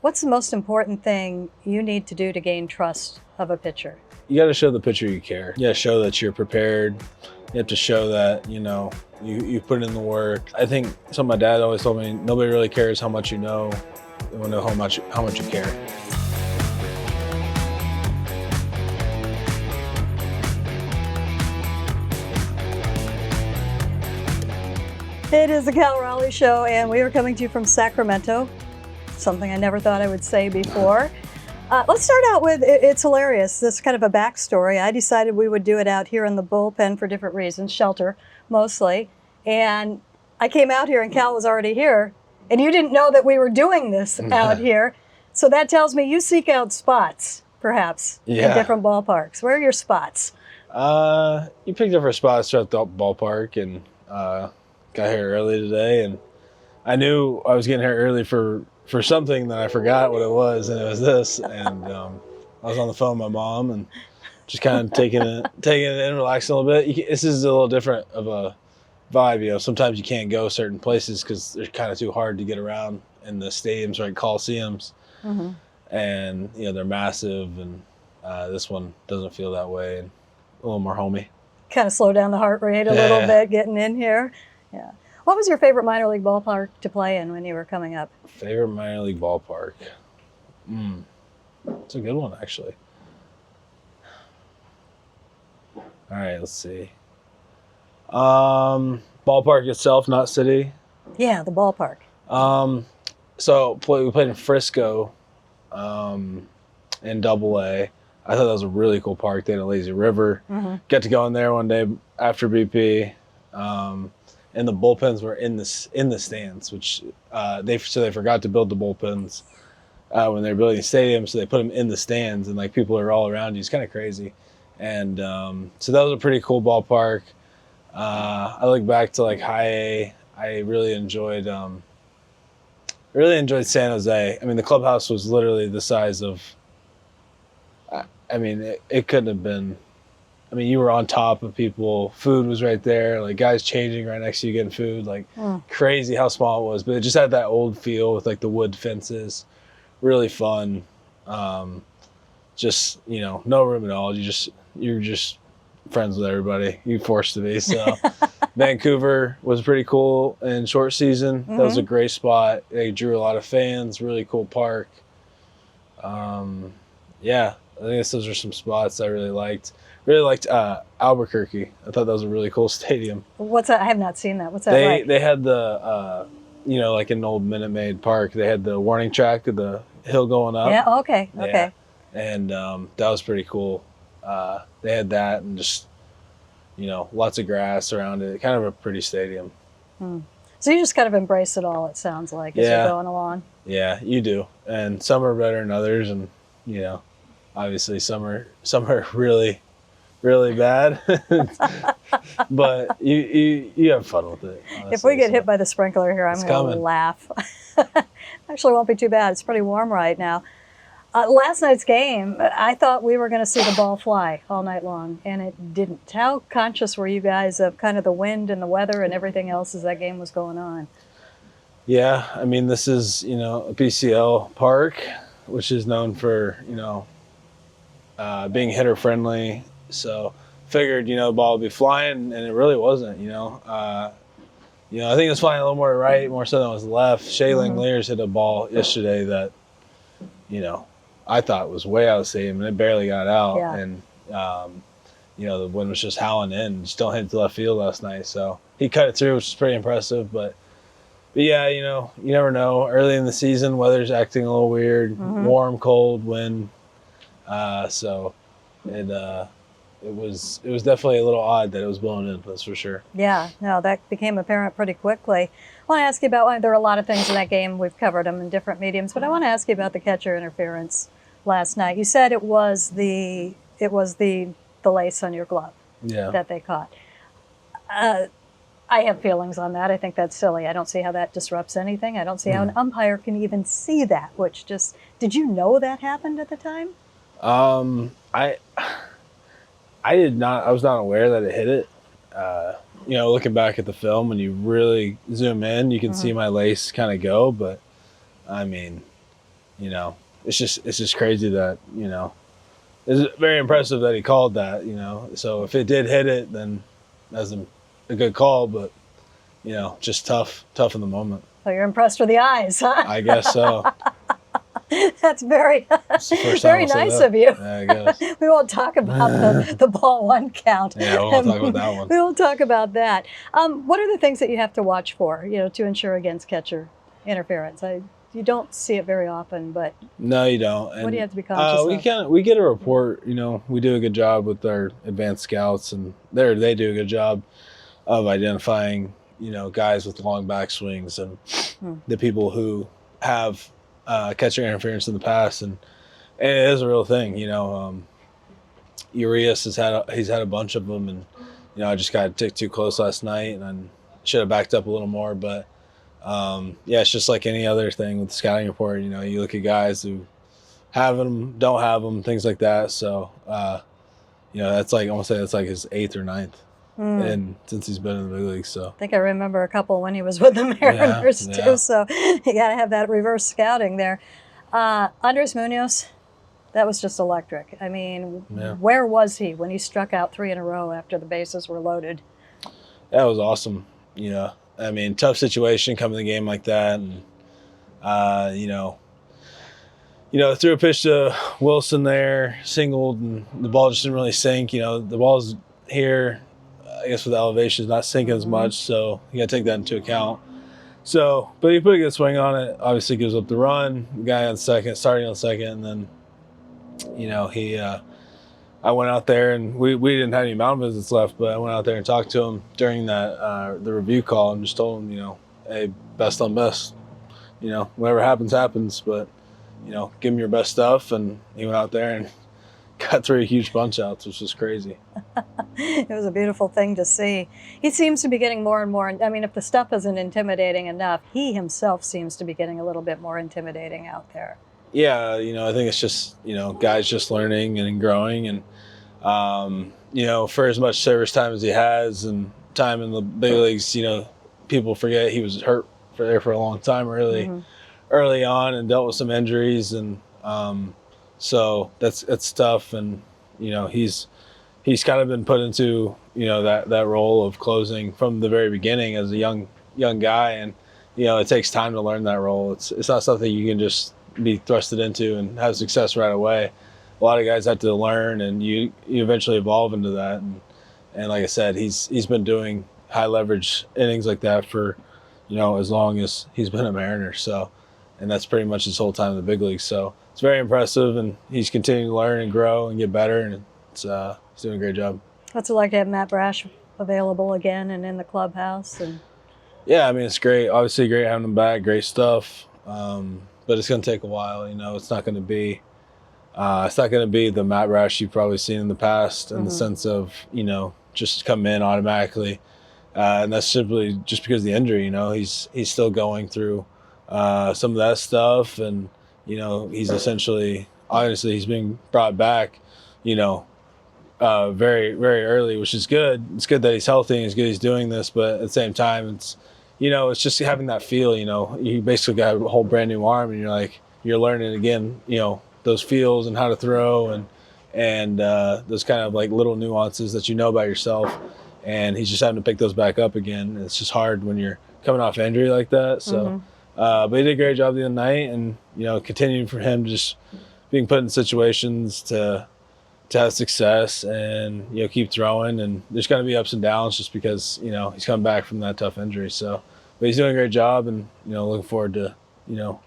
What's the most important thing you need to do to gain trust of a pitcher? You got to show the pitcher you care. You got to show that you're prepared. You have to show that, you put in the work. I think something my dad always told me, nobody really cares how much you know. They want to know how much you care. It is the Cal Raleigh Show, and we are coming to you from Sacramento. Something I never thought I would say before. Let's start out with, it's hilarious. This is kind of a backstory. I decided we would do it out here in the bullpen for different reasons, shelter mostly. And I came out here and Cal was already here, and you didn't know that we were doing this out here. So that tells me you seek out spots, perhaps, in different ballparks. Where are your spots? You picked different spots throughout the ballpark, and got here early today. And I knew I was getting here early for something that I forgot what it was, and it was this. And I was on the phone with my mom and just kind of taking it in, relaxing a little bit. This is a little different of a vibe. Sometimes you can't go certain places because they're kind of too hard to get around in the stadiums, right? Coliseums. Mm-hmm. And, they're massive, and this one doesn't feel that way, and a little more homey. Kind of slow down the heart rate a little bit getting in here. Yeah. What was your favorite minor league ballpark to play in when you were coming up? Favorite minor league ballpark? It's a good one, actually. All right, let's see. Ballpark itself, not city. Yeah, the ballpark. So we played in Frisco, in Double-A. I thought that was a really cool park. They had a lazy river. Mm-hmm. Got to go in there one day after BP. And the bullpens were in the stands, which they forgot to build the bullpens when they were building the stadium, so they put them in the stands, and like people are all around you. It's kind of crazy, and so that was a pretty cool ballpark. I look back to like High A. I really enjoyed San Jose. I mean, the clubhouse was literally the size of. It couldn't have been. You were on top of people. Food was right there. Like guys changing right next to you getting food. Like crazy how small it was. But it just had that old feel with like the wood fences. Really fun. Just no room at all. You're just friends with everybody. You're forced to be. So Vancouver was pretty cool in short season. Mm-hmm. That was a great spot. They drew a lot of fans. Really cool park. I think those are some spots I really liked. Really liked Albuquerque. I thought that was a really cool stadium. What's that? I have not seen that. What's that like? They had the, like an old Minute Maid park. They had the warning track of the hill going up. Yeah, okay. And that was pretty cool. They had that and just, lots of grass around it. Kind of a pretty stadium. So you just kind of embrace it all, it sounds like, as you're going along. Yeah, you do. And some are better than others, and, obviously some are really, really bad. But you have fun with it, honestly. If we get hit by the sprinkler here, I'm going to laugh. Actually, it won't be too bad. It's pretty warm right now. Last night's game, I thought we were going to see the ball fly all night long, and it didn't. How conscious were you guys of kind of the wind and the weather and everything else as that game was going on? Yeah, this is, a PCL park, which is known for, being hitter friendly. So figured, the ball would be flying, and it really wasn't, I think it was flying a little more right, more so than it was left. Shea Langeliers hit a ball yesterday that, I thought was way out of stadium, and it barely got out. Yeah. And, the wind was just howling in. Just don't hit it to left field last night. So he cut it through, which is pretty impressive. But yeah, you never know. Early in the season, weather's acting a little weird. Warm, cold, wind. So it was definitely a little odd that it was blowing in, that's for sure. Yeah, no, that became apparent pretty quickly. I want to ask you about, there are a lot of things in that game. We've covered them in different mediums, but I want to ask you about the catcher interference last night. You said it was the lace on your glove that they caught. I have feelings on that. I think that's silly. I don't see how that disrupts anything. I don't see how an umpire can even see that, did you know that happened at the time? I did not. I was not aware that it hit it. Looking back at the film, when you really zoom in, you can see my lace kind of go. But you know, it's just crazy that, you know, it's very impressive that he called that, you know. So if it did hit it, then that's a good call, but, you know, just tough in the moment. So you're impressed with the eyes, huh? I guess so. That's very, very nice of you. Yeah, I guess. We won't talk about the ball one count. Yeah, we won't talk about that one. We won't talk about that. What are the things that you have to watch for, you know, to ensure against catcher interference? You don't see it very often, but no, you don't. And, what do you have to be conscious of? We get a report. You know, we do a good job with our advanced scouts, and they do a good job of identifying, you know, guys with long backswings and the people who have catcher interference in the past, and it is a real thing. You know, Urias he's had a bunch of them, and you know, I just got ticked too close last night, and I should have backed up a little more. But yeah, it's just like any other thing with the scouting report. You know, you look at guys who have them, don't have them, things like that. So you know, that's like, I want to say that's like his 8th or 9th. And since he's been in the big leagues, so I think I remember a couple when he was with the Mariners too. So you got to have that reverse scouting there. Andrés Muñoz, that was just electric. I mean, where was he when he struck out 3 in a row after the bases were loaded? That was awesome. You know, I mean, tough situation coming in the game like that, and you know, threw a pitch to Wilson there, singled, and the ball just didn't really sink. You know, the ball's here. I guess with the elevation, is not sinking as much, so you got to take that into account. So, but he put a good swing on it. Obviously, gives up the run. The guy starting on second, and then, you know, I went out there, and we didn't have any mound visits left, but I went out there and talked to him during that the review call, and just told him, you know, hey, best on best. You know, whatever happens, happens, but you know, give him your best stuff. And he went out there and got 3 huge bunch outs, which was crazy. It was a beautiful thing to see. He seems to be getting more and more. I mean, if the stuff isn't intimidating enough, he himself seems to be getting a little bit more intimidating out there. Yeah, you know, I think it's just, you know, guys just learning and growing. And, you know, for as much service time as he has and time in the big leagues, you know, people forget he was hurt for a long time early on and dealt with some injuries. And so that's tough. And, you know, he's kind of been put into, you know, that role of closing from the very beginning as a young guy. And, you know, it takes time to learn that role. It's not something you can just be thrusted into and have success right away. A lot of guys have to learn, and you eventually evolve into that. And like I said, he's been doing high leverage innings like that for, you know, as long as he's been a Mariner. So, and that's pretty much his whole time in the big leagues. So it's very impressive, and he's continuing to learn and grow and get better, and he's doing a great job. What's it like to have Matt Brash available again and in the clubhouse? And yeah, I mean, it's great. Obviously, great having him back. Great stuff. But it's going to take a while. You know, it's not going to be the Matt Brash you've probably seen in the past, in the sense of, you know, just come in automatically, and that's simply just because of the injury. You know, he's still going through some of that stuff, and you know, he's obviously he's being brought back, you know, very, very early, which is good. It's good that he's healthy and it's good he's doing this, but at the same time, it's, you know, it's just having that feel. You know, you basically got a whole brand new arm, and you're learning again, you know, those feels and how to throw and those kind of like little nuances that you know about yourself. And he's just having to pick those back up again. And it's just hard when you're coming off injury like that. So, but he did a great job the other night, and you know, continuing for him just being put in situations to have success and, you know, keep throwing. And there's going to be ups and downs just because, you know, he's come back from that tough injury. So, but he's doing a great job, and, you know, looking forward to, you know,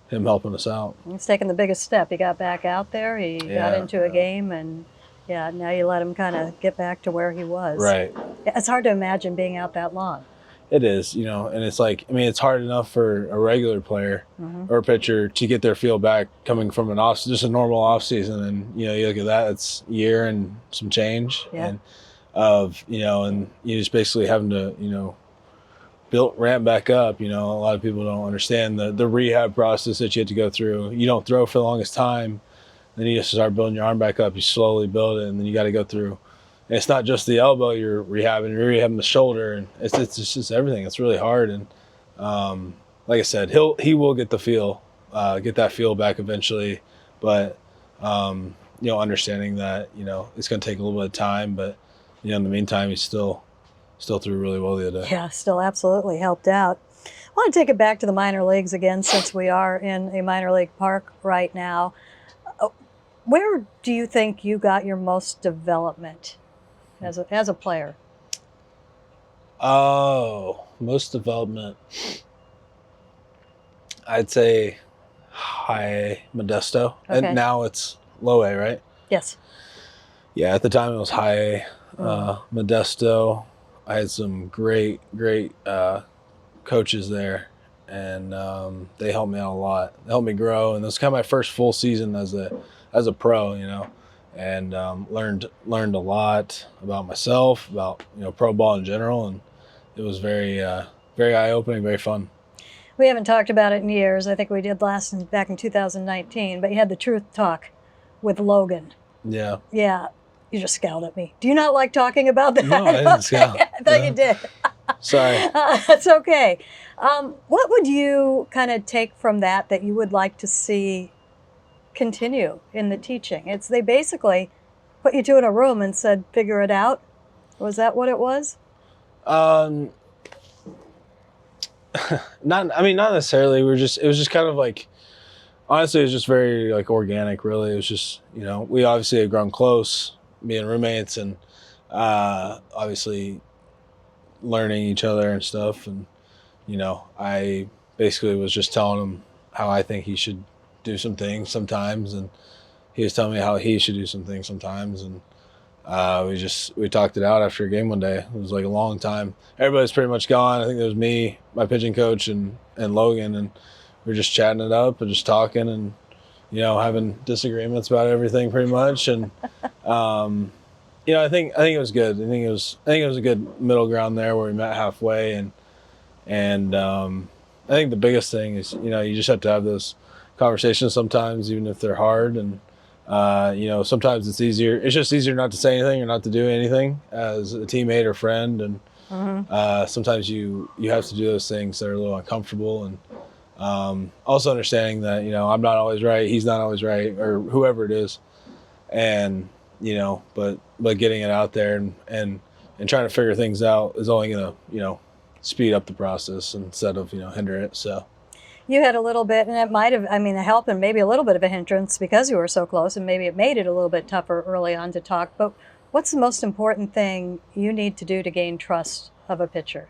him helping us out. He's taking the biggest step. He got back out there. He got into a game, and now you let him kind of get back to where he was. Right. It's hard to imagine being out that long. It is, you know, and it's like, I mean, it's hard enough for a regular player or a pitcher to get their feel back coming from just a normal off season. And, you know, you look at that, it's a year and some change and you know, and you just basically having to, you know, ramp back up. You know, a lot of people don't understand the rehab process that you have to go through. You don't throw for the longest time, then you just start building your arm back up. You slowly build it, and then you got to go through. And it's not just the elbow you're rehabbing the shoulder, and it's just everything. It's really hard. And like I said, he will get the feel get that feel back eventually. But, understanding that, it's going to take a little bit of time, but, in the meantime, he's still threw really well the other day. Yeah, still absolutely helped out. I want to take it back to the minor leagues again, since we are in a minor league park right now. Where do you think you got your most development as a player? Oh, most development. I'd say high Modesto. Okay. And now it's low A, right? Yes. Yeah, at the time it was high A. Modesto. I had some great coaches there, and they helped me out a lot. They helped me grow, and this was kind of my first full season as a pro, and learned a lot about myself, about pro ball in general, and it was very eye-opening, very fun. We haven't talked about it in years. I think we did back in 2019, but you had the Truth Talk with Logan. Yeah. Yeah. You just scowled at me. Do you not like talking about that? No, I didn't scowl. I thought you did. Sorry. That's okay. What would you kind of take from that you would like to see continue in the teaching? They basically put you two in a room and said, figure it out. Was that what it was? Not necessarily. It was just kind of like, honestly, it was just very like organic, really. It was just, we obviously had grown close, being roommates, and obviously learning each other and stuff. And, I basically was just telling him how I think he should do some things sometimes, and he was telling me how he should do some things sometimes. And we talked it out after a game one day. It was like a long time. Everybody's pretty much gone. I think it was me, my pitching coach, and Logan, and we were just chatting it up and just talking and, having disagreements about everything pretty much. And, I think it was good. I think it was a good middle ground there where we met halfway. And I think the biggest thing is, you just have to have those conversations sometimes, even if they're hard. And, sometimes it's just easier not to say anything or not to do anything as a teammate or friend. And sometimes you have to do those things that are a little uncomfortable. And also understanding that, I'm not always right, he's not always right, or whoever it is. And, but getting it out there and trying to figure things out is only going to, speed up the process instead of, hinder it. So. You had a little bit, and it might have, a help and maybe a little bit of a hindrance because you were so close, and maybe it made it a little bit tougher early on to talk. But what's the most important thing you need to do to gain trust of a pitcher?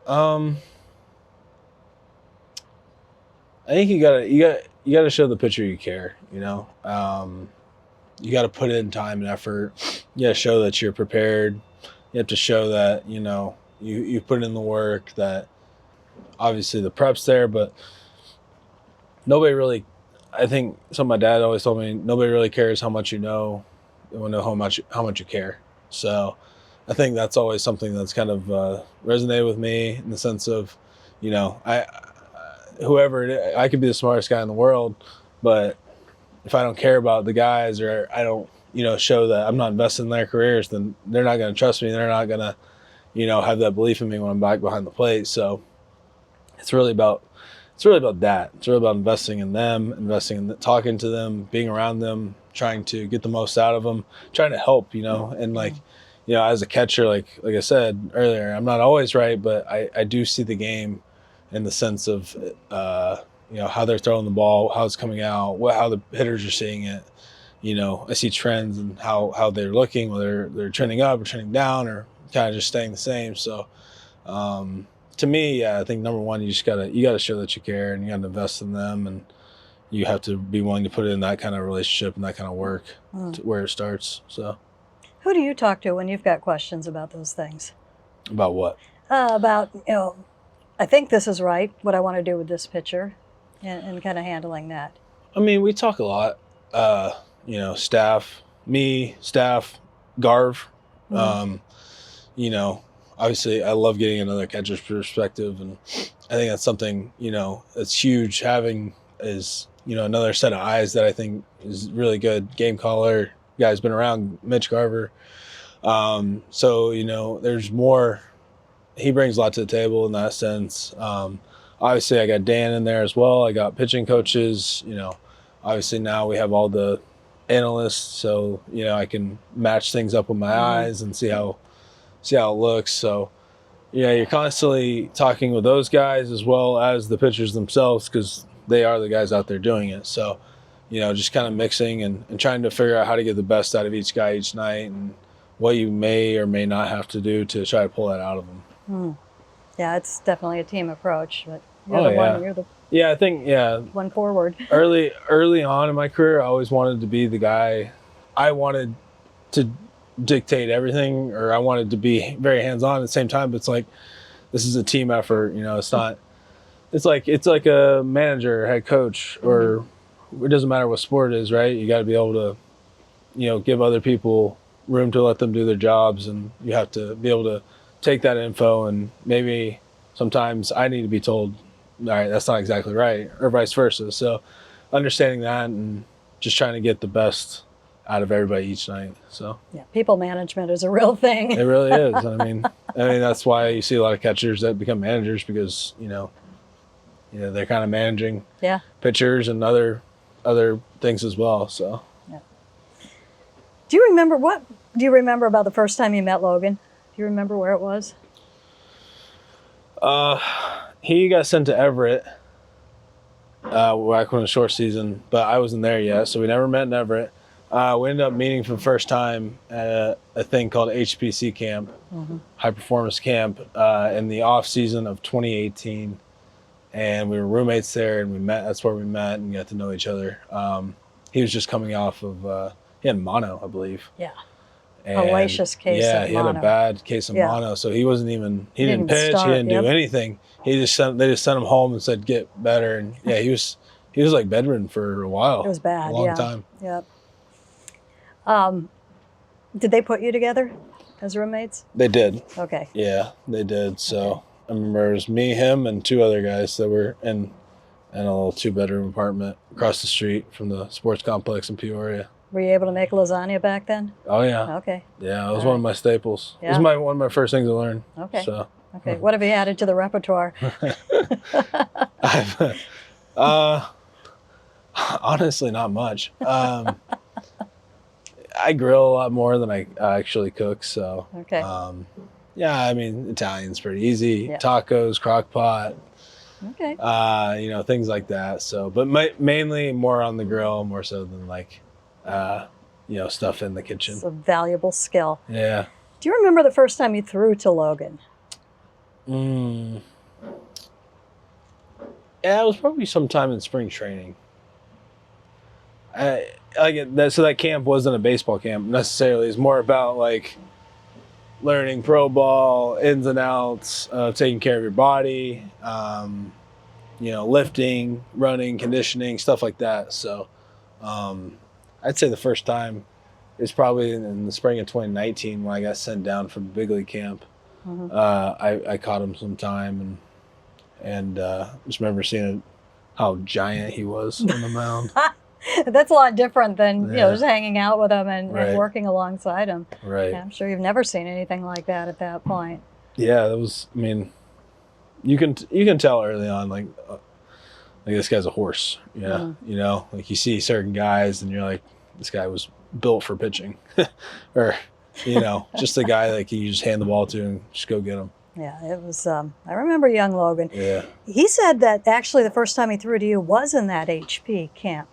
I think you gotta show the pitcher you care. You got to put in time and effort. You got to show that you're prepared. You have to show that you put in the work, that obviously the prep's there, but nobody really, I think something my dad always told me, nobody really cares how much you know. They want to know how much you care. So I think that's always something that's kind of resonated with me in the sense of, I could be the smartest guy in the world, but if I don't care about the guys, or I don't, show that I'm not invested in their careers, then they're not going to trust me. They're not going to, have that belief in me when I'm back behind the plate. So it's really about that. It's really about investing in them, talking to them, being around them, trying to get the most out of them, trying to help, and as a catcher, like I said earlier, I'm not always right, but I do see the game in the sense of, how they're throwing the ball, how it's coming out, how the hitters are seeing it. I see trends and how they're looking, whether they're trending up or trending down or kind of just staying the same. So to me, I think number one, you gotta show that you care, and you gotta invest in them, and you have to be willing to put in that kind of relationship and that kind of work to where it starts. So who do you talk to when you've got questions about those things? About what? About, I think this is right, what I want to do with this pitcher, and kind of handling that. We talk a lot, staff, Garv. Obviously I love getting another catcher's perspective, and I think that's something, that's huge, having is, another set of eyes that I think is really good. Game caller, guy's been around, Mitch Garver. So, there's more he brings a lot to the table in that sense. Obviously, I got Dan in there as well. I got pitching coaches. Obviously now we have all the analysts, so I can match things up with my eyes and see how it looks. So you're constantly talking with those guys as well as the pitchers themselves, because they are the guys out there doing it. So just kind of mixing and trying to figure out how to get the best out of each guy each night, and what you may or may not have to do to try to pull that out of them. Yeah, it's definitely a team approach, but you're I think one forward. Early on in my career, I always wanted to be the guy. I wanted to dictate everything, or I wanted to be very hands-on at the same time. But it's like, this is a team effort. It's not. It's like a manager, head coach, or it doesn't matter what sport it is, right? You got to be able to, give other people room to let them do their jobs, and you have to be able to take that info, and maybe sometimes I need to be told, all right, that's not exactly right, or vice versa. So understanding that and just trying to get the best out of everybody each night. So yeah, people management is a real thing. It really is. I mean that's why you see a lot of catchers that become managers, because they're kind of managing pitchers and other things as well. So Do you remember about the first time you met Logan? Do you remember where it was? He got sent to Everett back when it was short season, but I wasn't there yet, so we never met in Everett. We ended up meeting for the first time at a thing called HPC camp, high performance camp, in the off season of 2018, and we were roommates there, and we met. That's where we met and got to know each other. He was just coming off of he had mono, I believe. Yeah. And hellacious case of mono. He had a bad case of mono, so he wasn't even, he didn't pitch, he didn't do anything. They just sent him home and said, get better. And he was like bedridden for a while. It was bad, a long time. Yep. Did they put you together as roommates? They did. Okay. Yeah, they did. So I remember it was me, him, and two other guys that were in a little 2-bedroom apartment across the street from the sports complex in Peoria. Were you able to make lasagna back then? Oh, yeah. Okay. Yeah, it was one of my staples. Yeah. It was one of my first things to learn. Okay. So. Okay. What have you added to the repertoire? Honestly, not much. I grill a lot more than I actually cook. So, okay. Italian's pretty easy. Yeah. Tacos, crock pot. Okay. Things like that. So, but mainly more on the grill, more so than stuff in the kitchen. It's a valuable skill. Yeah. Do you remember the first time you threw to Logan? Yeah, it was probably sometime in spring training. So that camp wasn't a baseball camp necessarily. It's more about learning pro ball, ins and outs, taking care of your body, lifting, running, conditioning, stuff like that. So I'd say the first time is probably in the spring of 2019 when I got sent down from the big league camp. I caught him sometime and just remember seeing how giant he was on the mound. That's a lot different than just hanging out with him and working alongside him. Right. Yeah, I'm sure you've never seen anything like that at that point. Yeah, that was. I mean, you can tell early on like this guy's a horse. Yeah, you see certain guys and you're like, this guy was built for pitching, or just a guy you just hand the ball to and just go get him. Yeah, it was. I remember young Logan. Yeah. He said that actually the first time he threw to you was in that HP camp.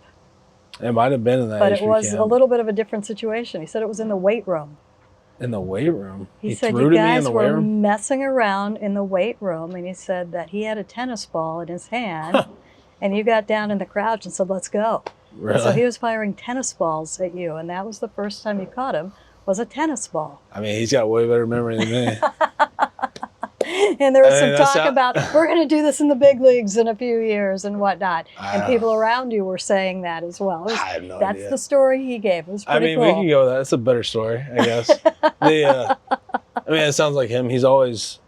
It might have been in that. But HP it was camp. a little bit of a different situation. He said it was in the weight room. In the weight room. He said threw you to me in guys the were weight room? messing around in the weight room, and he said that he had a tennis ball in his hand, and you got down in the crouch and said, "Let's go." Really? So he was firing tennis balls at you, and that was the first time you caught him. Was a tennis ball. I mean, he's got way better memory than me. And there was some talk about, we're going to do this in the big leagues in a few years and whatnot. And people around you were saying that as well. I have no That's idea. the story he gave. It was pretty cool. We can go with that. That's a better story, I guess. It sounds like him. He's always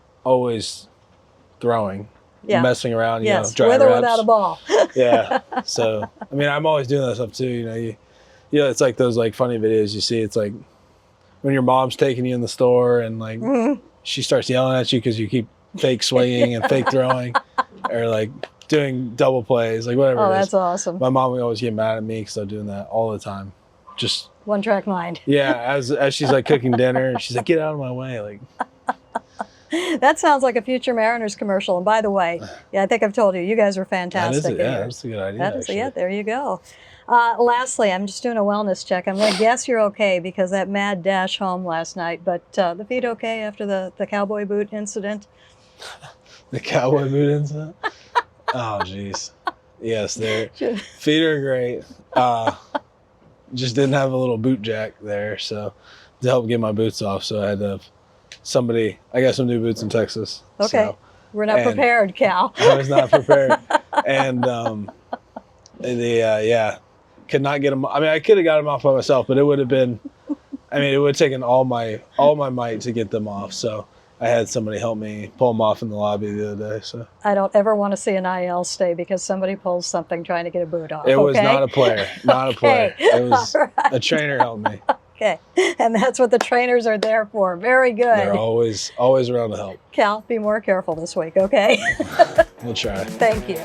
throwing, messing around, dry with or reps. without a ball. Yeah. So, I'm always doing that stuff too. It's like those funny videos you see. It's like when your mom's taking you in the store and she starts yelling at you because you keep fake swinging and fake throwing, or like doing double plays, like whatever. Oh, it is. that's awesome. My mom would always get mad at me because I'm doing that all the time. Just one track mind. Yeah, as she's like cooking dinner, she's like, "Get out of my way!" Like that sounds like a future Mariners commercial. And by the way, yeah, I think I've told you, you guys are fantastic. That's a good idea. Yeah, there you go. Lastly, I'm just doing a wellness check. I'm going to guess you're okay because that mad dash home last night. But the feet okay after the cowboy boot incident? The cowboy boot incident? Oh, jeez. Yes, their feet are great. Just didn't have a little boot jack there, so to help get my boots off, so I had to I got some new boots in Texas. Okay. So, we're not prepared, Cal. I was not prepared. And could not get them. I mean, I could have got them off by myself, but it would have been, it would have taken all my might to get them off. So I had somebody help me pull them off in the lobby the other day. So I don't ever want to see an IL stay because somebody pulls something trying to get a boot off. It was not a player, not a player. It was a trainer helped me. Okay, and that's what the trainers are there for. Very good. They're always around to help. Cal, be more careful this week, okay? We'll try. Thank you.